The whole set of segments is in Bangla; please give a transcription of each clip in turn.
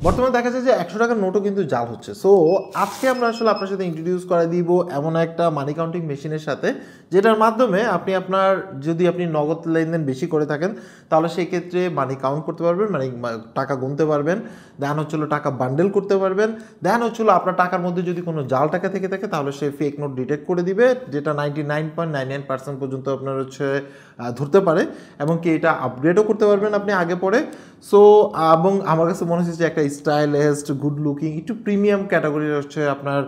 বর্তমানে দেখা যায় যে 100 টাকার নোটও কিন্তু জাল হচ্ছে। সো আজকে আমরা আসলে আপনার সাথে ইন্ট্রোডিউস করে দিব এমন একটা মানি কাউন্টিং মেশিনের সাথে, যেটার মাধ্যমে আপনি আপনার যদি আপনি নগদ লেনদেন বেশি করে থাকেন তাহলে সেই ক্ষেত্রে মানি কাউন্ট করতে পারবেন, মানে টাকা গুনতে পারবেন। দেন হচ্ছিল টাকা বান্ডেল করতে পারবেন। দেন হচ্ছিল আপনার টাকার মধ্যে যদি কোনো জাল টাকা থেকে থাকে তাহলে সে ফেক নোট ডিটেক্ট করে দিবে, যেটা 99.99% পর্যন্ত আপনার হচ্ছে ধরতে পারে, এবং কি এটা আপগ্রেডও করতে পারবেন আপনি আগে পরে। সো এবং আমার কাছে মনে হচ্ছে যে একটা স্টাইলিস্ট, গুড লুকিং, একটু প্রিমিয়াম ক্যাটাগরির হচ্ছে আপনার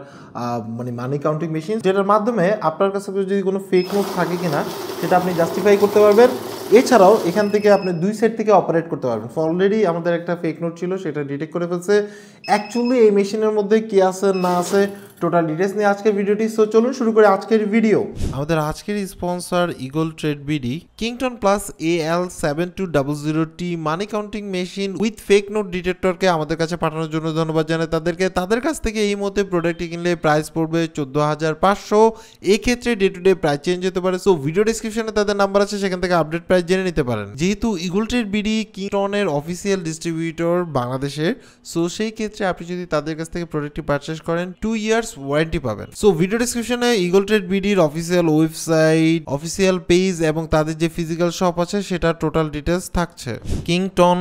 মানে মানি কাউন্টিং মেশিন, যেটার মাধ্যমে আপনার কাছে যদি কোনো ফেক নোট থাকে কিনা সেটা আপনি জাস্টিফাই করতে পারবেন। এছাড়াও এখান থেকে আপনি দুই সাইড থেকে অপারেট করতে পারবেন। অলরেডি আমাদের একটা ফেক নোট ছিল, সেটা ডিটেক্ট করে ফেলছে। অ্যাকচুয়ালি এই মেশিনের মধ্যে কি আছে না আছে টোটাল ডিটেলস নিয়ে আজকের ভিডিওটি। সো চলুন শুরু করে আজকের ভিডিও। আমাদের আজকের sponsor Eagle Trade BD Kington plus AL7200T money counting machine with fake note ডিটেক্টরকে আমাদের কাছে পাঠানোর জন্য ধন্যবাদ জানাই তাদেরকে। তাদের কাছ থেকে এই মধ্যে প্রোডাক্টটি কিনলে প্রাইস পড়বে 14,500। এক্ষেত্রে day to day price change হতে পারে। সো ভিডিও ডিসক্রিপশনে তাদের নাম্বার আছে, সেখান থেকে আপডেট প্রাইস জেনে নিতে পারেন। যেহেতু ইগল ট্রেড বিডি কিংটনের অফিসিয়াল ডিস্ট্রিবিউটর বাংলাদেশের, সো সেই ক্ষেত্রে আপনি যদি তাদের কাছ থেকে প্রোডাক্টটি পারচেস করেন 2 ইয়ার্স ওয়ারেন্টি পাবেন। সো ভিডিও ডিসক্রিপশনে ইগল ট্রেড বিডির অফিসিয়াল ওয়েবসাইট, অফিসিয়াল পেজ এবং তাদের যে ফিজিক্যাল শপ আছে সেটা টোটাল ডিটেলস থাকছে। কিংটন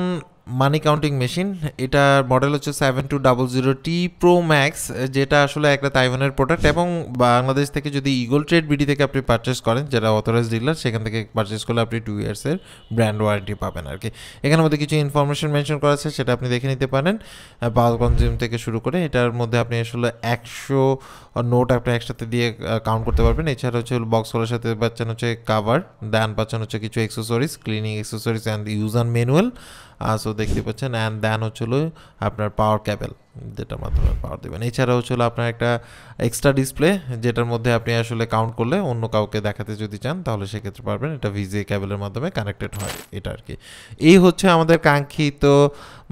মানি কাউন্টিং মেশিন, এটার মডেল হচ্ছে 7200T Pro Max, যেটা আসলে একটা তাইওয়ানের প্রোডাক্ট, এবং বাংলাদেশ থেকে যদি ইগল ট্রেড বিডি থেকে আপনি পারচেস করেন, যেটা অথরাইজ ডিলার, সেখান থেকে পারচেস করলে আপনি 2 ইয়ার্সের ব্র্যান্ড ওয়ারেন্টি পাবেন আর কি। এখানের মধ্যে কিছু ইনফরমেশন মেনশন করা আছে, সেটা আপনি দেখে নিতে পারেন। পাওয়ার কনজিউম থেকে শুরু করে এটার মধ্যে আপনি আসলে 100 নোট আপনি একসাথে দিয়ে কাউন্ট করতে পারবেন। এছাড়া হচ্ছে বক্সগুলোর সাথে পাচ্ছেন হচ্ছে কাভার, দেন পাচ্ছেন হচ্ছে কিছু accessories, cleaning accessories and user manual. So দেখতে পাচ্ছেন, অ্যান্ড দেন হচ্ছিল আপনার পাওয়ার কেবল, যেটার মাধ্যমে পাওয়ার দেবেন। এছাড়া হচ্ছিল আপনার একটা এক্সট্রা ডিসপ্লে, যেটার মধ্যে আপনি আসলে কাউন্ট করলে অন্য কাউকে দেখাতে যদি চান তাহলে সেক্ষেত্রে পারবেন। এটা ভিজিএ কেবলের মাধ্যমে কানেক্টেড হয় এটা আর কি। এই হচ্ছে আমাদের কাঙ্ক্ষিত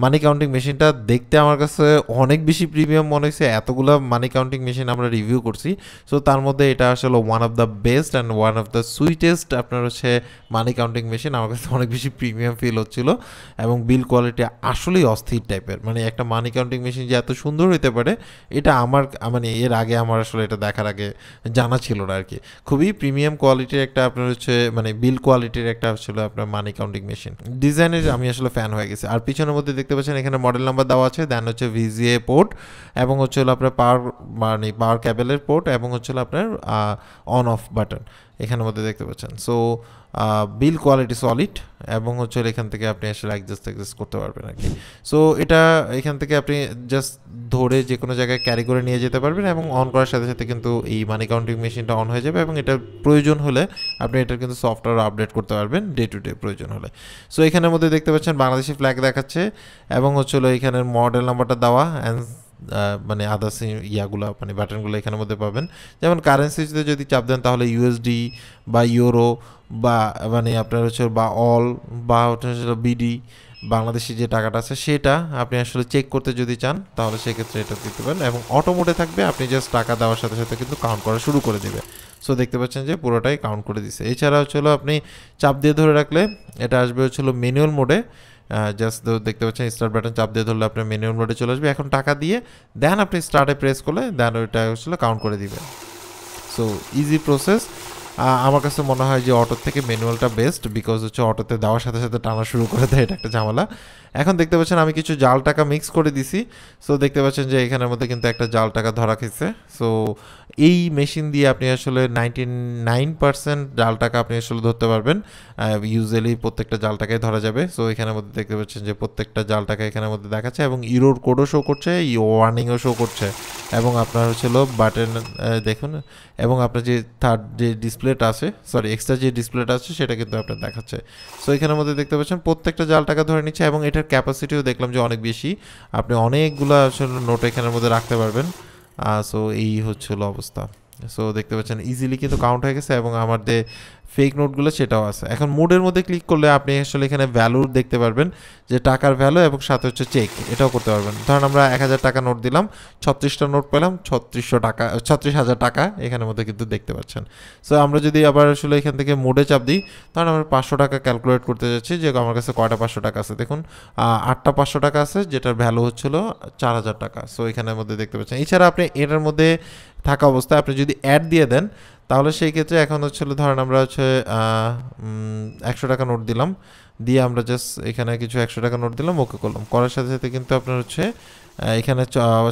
মানি কাউন্টিং মেশিনটা। দেখতে আমার কাছে অনেক বেশি প্রিমিয়াম মনে হয়েছে, এতগুলো মানি কাউন্টিং মেশিন আমরা রিভিউ করছি। সো তার মধ্যে এটা আসলে one of the best and one of the sweetest আপনার হচ্ছে মানি কাউন্টিং মেশিন। আমার কাছে অনেক বেশি প্রিমিয়াম ফিল হচ্ছিল, এবং বিল কোয়ালিটি আসলেই অস্থির টাইপের। মানে একটা মানি কাউন্টিং মেশিন যে এত সুন্দর হতে পারে, এটা আমার মানে এর আগে আমার আসলে এটা দেখার আগে জানা ছিল না আর কি। খুবই প্রিমিয়াম কোয়ালিটির একটা আপনার হচ্ছে মানে বিল কোয়ালিটির একটা আসলে আপনার মানি কাউন্টিং মেশিন। ডিজাইনের আমি আসলে ফ্যান হয়ে গেছি। আর পিছনের মধ্যে দেখতে পাচ্ছেন এখানে মডেল নাম্বার দেওয়া আছে, দেন হচ্ছে ভিজিএ পোর্ট, এবং হচ্ছে আপনার পাওয়ার কেবলের পোর্ট, এবং হচ্ছে আপনার অন অফ বাটন এখানের মধ্যে দেখতে পাচ্ছেন। সো বিল কোয়ালিটি সলিড, এবং হচ্ছে এখান থেকে আপনি আসলে অ্যাডজাস্ট করতে পারবেন আর কি। সো এটা এখান থেকে আপনি জাস্ট ধরে যে কোনো জায়গায় ক্যারি করে নিয়ে যেতে পারবেন, এবং অন করার সাথে সাথে কিন্তু এই মানি কাউন্টিং মেশিনটা অন হয়ে যাবে, এবং এটা প্রয়োজন হলে আপনি এটার কিন্তু সফটওয়্যার আপডেট করতে পারবেন ডে টু ডে প্রয়োজন হলে। সো এখানের মধ্যে দেখতে পাচ্ছেন বাংলাদেশি ফ্ল্যাগ দেখাচ্ছে, এবং হচ্ছে এখানের মডেল নাম্বারটা দেওয়া, অ্যান্ড মানে আদার্স ইয়াগুলো মানে বাটনগুলো এখানের মধ্যে পাবেন। যেমন কারেন্সিতে যদি চাপ দেন তাহলে ইউএসডি বা ইউরো বা মানে আপনার হচ্ছে বা অল বা হচ্ছে বিডি, বাংলাদেশি যে টাকাটা আছে সেটা আপনি আসলে চেক করতে যদি চান তাহলে সেক্ষেত্রে এটা দিতে পারেন, এবং অটো মোডে থাকবে, আপনি জাস্ট টাকা দেওয়ার সাথে সাথে কিন্তু কাউন্ট করা শুরু করে দেবে। সো দেখতে পাচ্ছেন যে পুরোটাই কাউন্ট করে দিচ্ছে। এছাড়া হচ্ছিল আপনি চাপ দিয়ে ধরে রাখলে এটা আসবে হচ্ছিল ম্যানুয়াল মোডে। জাস্ট দেখতে পাচ্ছেন স্টার্ট বাটন চাপ দিয়ে ধরলে আপনার ম্যানুয়াল মোডে চলে আসবে। এখন টাকা দিয়ে দেন আপনি স্টার্টে প্রেস করলে দেন ওইটা হচ্ছিল কাউন্ট করে দিবে। So easy process. আমার কাছে মনে হয় যে অটোর থেকে ম্যানুয়ালটা বেস্ট, বিকজ হচ্ছে অটোতে দেওয়ার সাথে সাথে টানা শুরু করে দেয়, এটা একটা ঝামেলা। এখন দেখতে পাচ্ছেন আমি কিছু জাল টাকা মিক্স করে দিছি। সো দেখতে পাচ্ছেন যে এখানের মধ্যে কিন্তু একটা জাল টাকা ধরা খেয়েছে। সো এই মেশিন দিয়ে আপনি আসলে 99% জাল টাকা আপনি আসলে ধরতে পারবেন। ইউজুয়ালি প্রত্যেকটা জাল টাকাই ধরা যাবে। সো এখানের মধ্যে দেখতে পাচ্ছেন যে প্রত্যেকটা জাল টাকা এখানের মধ্যে দেখাচ্ছে, এবং ইরোর কোডও শো করছে, ওয়ার্নিংও শো করছে, এবং আপনার হচ্ছিল বাটন দেখুন, এবং আপনার যে থার্ড যে ডিসপ্লেটা আছে, সরি এক্সট্রা যে ডিসপ্লেটা আছে সেটা কিন্তু আপনার দেখাচ্ছে। সো এখানের মধ্যে দেখতে পাচ্ছেন প্রত্যেকটা জাল টাকা ধরে নিচ্ছে, এবং এটার ক্যাপাসিটিও দেখলাম যে অনেক বেশি, আপনি অনেকগুলো আসলে নোট এখানের মধ্যে রাখতে পারবেন। সো এই হচ্ছিল অবস্থা। সো দেখতে পাচ্ছেন ইজিলি কিন্তু কাউন্ট হয়ে গেছে, এবং আমার যে ফেক নোটগুলো সেটাও আছে। এখন মোডের মধ্যে ক্লিক করলে আপনি আসলে এখানে ভ্যালু দেখতে পারবেন, যে টাকার ভ্যালু এবং সাথে হচ্ছে চেক, এটাও করতে পারবেন। ধরুন আমরা 1000 টাকা নোট দিলাম, 36টা নোট পেলাম, 3600 টাকা, 36,000 টাকা এখানের মধ্যে কিন্তু দেখতে পাচ্ছেন। সো আমরা যদি আবার আসলে এখান থেকে মোডে চাপ দিই, তখন আমরা 500 টাকা ক্যালকুলেট করতে যাচ্ছি যে আমার কাছে কয়টা 500 টাকা আছে। দেখুন 8টা 500 টাকা আছে, যেটার ভ্যালু হচ্ছিল 4000 টাকা। সো এখানের মধ্যে দেখতে পাচ্ছেন। এছাড়া আপনি এটার মধ্যে থাকা অবস্থায় আপনি যদি অ্যাড দিয়ে দেন, তাহলে সেই ক্ষেত্রে এখন হচ্ছিল ধরেন আমরা হচ্ছে 100 টাকা নোট দিলাম, দিয়ে আমরা জাস্ট এখানে কিছু 100 টাকা নোট দিলাম, ওকে করলাম, করার সাথে সাথে কিন্তু আপনার হচ্ছে এখানে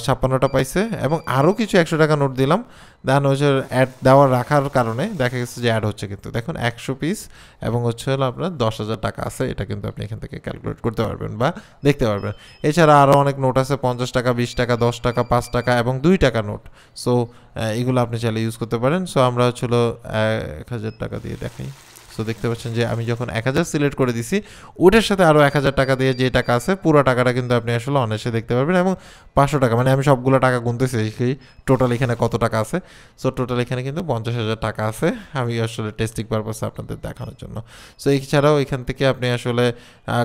56টা পাইছে, এবং আরও কিছু 100 টাকা নোট দিলাম, দেন হচ্ছে অ্যাড দেওয়ার রাখার কারণে দেখা গেছে যে অ্যাড হচ্ছে। কিন্তু দেখুন 100 পিস এবং হচ্ছে হলো আপনার 10,000 টাকা আছে, এটা কিন্তু আপনি এখান থেকে ক্যালকুলেট করতে পারবেন বা দেখতে পারবেন। এছাড়া আরও অনেক নোট আছে, 50 টাকা, 20 টাকা, 10 টাকা, 5 টাকা এবং 2 টাকা নোট। সো এগুলো আপনি চাইলে ইউজ করতে পারেন। সো আমরা হচ্ছিল 1000 টাকা দিয়ে দেখাই। সো দেখতে পাচ্ছেন যে আমি যখন 1000 সিলেক্ট করে দিছি, ওটার সাথে আরও 1000 টাকা দিয়ে যে টাকা আছে, পুরো টাকাটা কিন্তু আপনি আসলে অনায়াসে দেখতে পারবেন। এবং 500 টাকা, মানে আমি সবগুলো টাকা গুনতেছি টোটাল এখানে কত টাকা আছে। সো টোটাল এখানে কিন্তু 50,000 টাকা আছে, আমি আসলে টেস্টিং পারপাসে আপনাদের দেখানোর জন্য। সো এছাড়াও এখান থেকে আপনি আসলে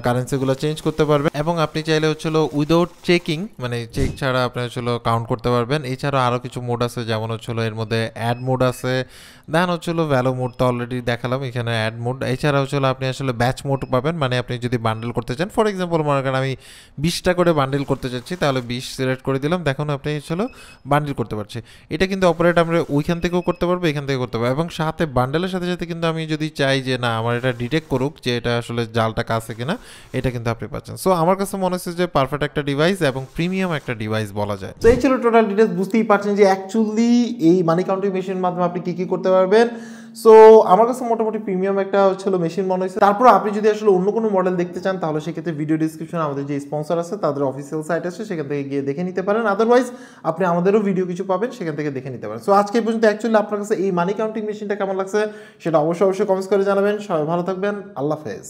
কারেন্সিগুলো চেঞ্জ করতে পারবেন, এবং আপনি চাইলে হচ্ছিল উইদাউট চেকিং, মানে চেক ছাড়া আপনি হচ্ছিল কাউন্ট করতে পারবেন। এছাড়াও আরও কিছু মোড আছে, যেমন হচ্ছিল এর মধ্যে অ্যাড মোড আছে, দেন হচ্ছিল ভ্যালু মোড তো অলরেডি দেখালাম, এখানে অ্যাড মোড। এছাড়া হচ্ছিল আপনি আসলে ব্যাচ মোড পাবেন, মানে আপনি যদি বান্ডেল করতে চান, ফর এক্সাম্পল মনে করেন আমি 20টা করে বান্ডেল করতে চাচ্ছি, তাহলে 20 সিলেক্ট করে দিলাম, দেখুন আপনি হচ্ছিল বান্ডেল করতে পারছি। এটা কিন্তু অপারেট আমরা ওইখান থেকেও করতে পারবো, এখান থেকে করতে পারবো, এবং সাথে বান্ডেলের সাথে সাথে কিন্তু আমি যদি চাই যে না আমার এটা ডিটেক্ট করুক যে এটা আসলে জাল টাকা আছে কিনা, এটা কিন্তু আপনি পাচ্ছেন। সো আমার কাছে মনে হচ্ছে যে পারফেক্ট একটা ডিভাইস এবং প্রিমিয়াম একটা ডিভাইস বলা যায়। তো এই ছিল টোটাল ডিটেলস। বুঝতেই পারছেন যে অ্যাকচুয়ালি এই মানি কাউন্টিং মেশিনের মাধ্যমে আপনি কী কী করতে পারবেন। সো আমার কাছে মোটামুটি প্রিমিয়াম একটা হচ্ছিল মেশিন মনে হয়েছে। তারপর আপনি যদি আসলে অন্য কোনো মডেল দেখতে চান, তাহলে সেক্ষেত্রে ভিডিও ডিসক্রিপশনে আমাদের যে স্পন্সর আছে তাদের অফিসিয়াল সাইট আছে, সেখান থেকে গিয়ে দেখে নিতে পারেন। আদারওয়াইজ আপনি আমাদেরও ভিডিও কিছু পাবেন, সেখান থেকে দেখে নিতে পারেন। সো আজকে এই পর্যন্ত। অ্যাকচুয়ালি আপনার কাছে এই মানি কাউন্টিং মেশিনটা কেমন লাগছে সেটা অবশ্যই কমেন্টস করে জানাবেন। সবাই ভালো থাকবেন, আল্লাহ হাফেজ।